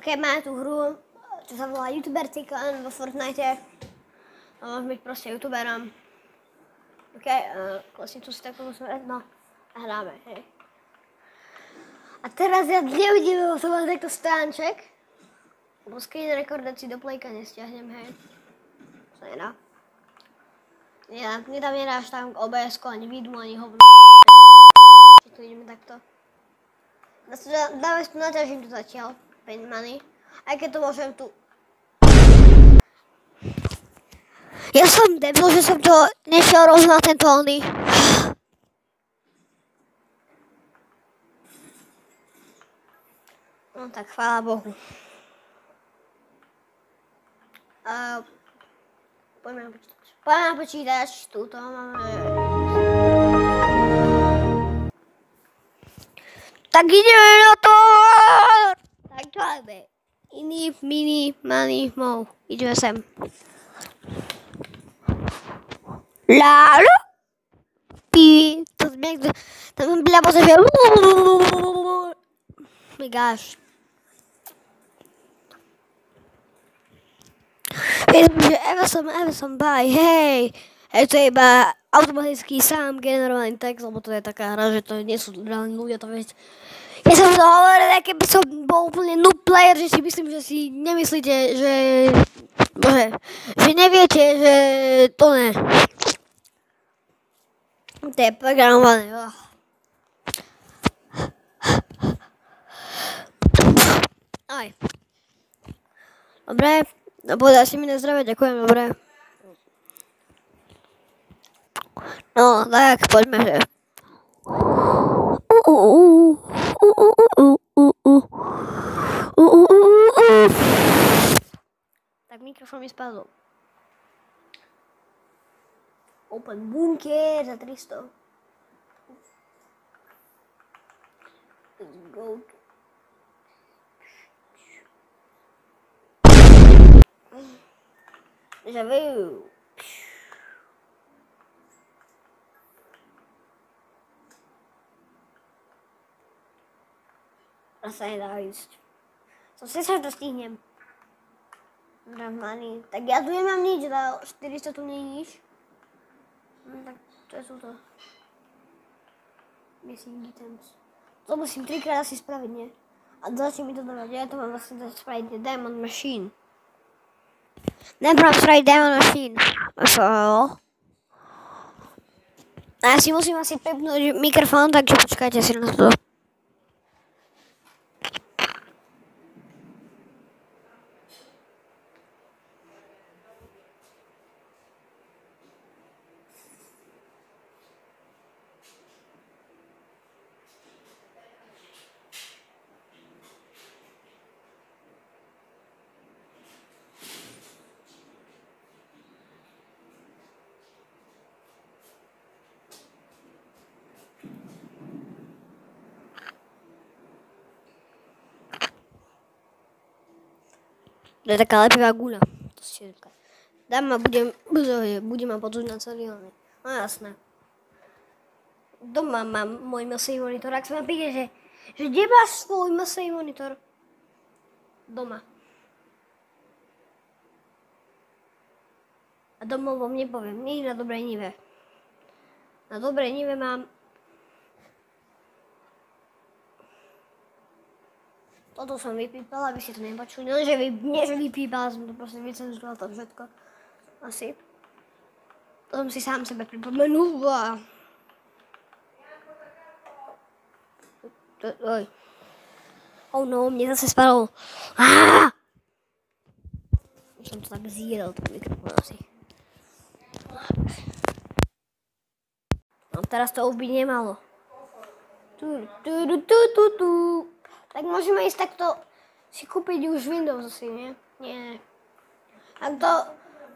Ok, máme tu hru, čo sa volá YouTuber Clan vo Fortnite. A môžem byť proste YouTuberom. Ok, klesnicu si takto musíme dať, no. A hráme, hej. A teraz ja nevidím, som vás takto stánček. Lebo screen recorder si do playka nestiahnem, hej. To nedá. Nedám nedáš tam OBS-ko, ani vidmu, ani hovno. Či tu ideme takto. Dávaj tu naťažím tu zatiaľ. Pen money. Aj keď to môžem tu. Ja som debil, že som to nešiel rovno na tento oný. No tak, chvála Bohu. Poďme na počítač. Tuto máme. Tak ideme na to! Tak dáme. Iný, mini, money, mou. Ideme sem. Lálo? Pí. To sme jak... Tam byla moc, že... My gosh. Že Eva som bye, hej. Hej, to je iba automaticky sám generovaný text, lebo to je taká hra, že to nie sú reálni ľudia, to vieš. Ja som to hovoril, keby som bol úplne noob player, že si myslím, že si nemyslíte, že... Bože, že neviete, že to ne. To je programované. Aj. Dobre, povedal si mi na zdravie, ďakujem, dobre. No, tak, poďme, že... Tak mikrofón mi spadol. Open bunker za 300. Let's go. Déjà vu. A sa nedá ísť. Som si sa dostihnem. Money. Tak ja tu nemám nič, za 400 tu nie je nič. No tak to je túto. Missing items. To musím 3-krát asi spraviť, nie? A začne mi to dávať. Ja to mám vlastne spraviť Diamond Machine. Neprám spraviť Diamond Machine. A ja si musím asi prepnúť mikrofón, takže počkajte si na to. To je taká lepivá guľa. To si říká. Dám ma, budem ma počuť na celý oný. No jasné. Doma mám môj MSI monitor. Ak sa ma pýte, že kde máš svoj MSI monitor? Doma. A domov vám nepoviem. Nie na Dobrej Nive. Na Dobrej Nive mám... Toto som vypípala, aby ste to nepočuli. No, nie, že vypípala, som to proste vycenzurovala to všetko. Asi. To som si sám sebe pripomenul. Oj. Oh no, mne zase spadlo. Už som to tak zíral, ten mikrofón asi. No teraz to už by nemalo. Tak môžeme ísť takto si kúpiť už Windows asi, nie? Nie. Tak to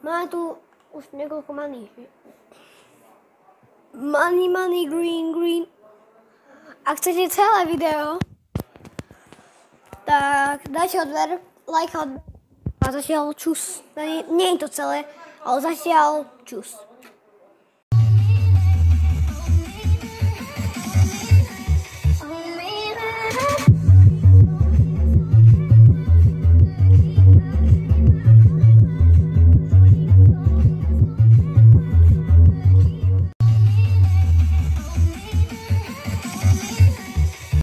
máme tu už niekoľko money. Money, green. Ak chcete celé video, tak dajte odber, like odber a zatiaľ čus. Nie je to celé, ale zatiaľ čus.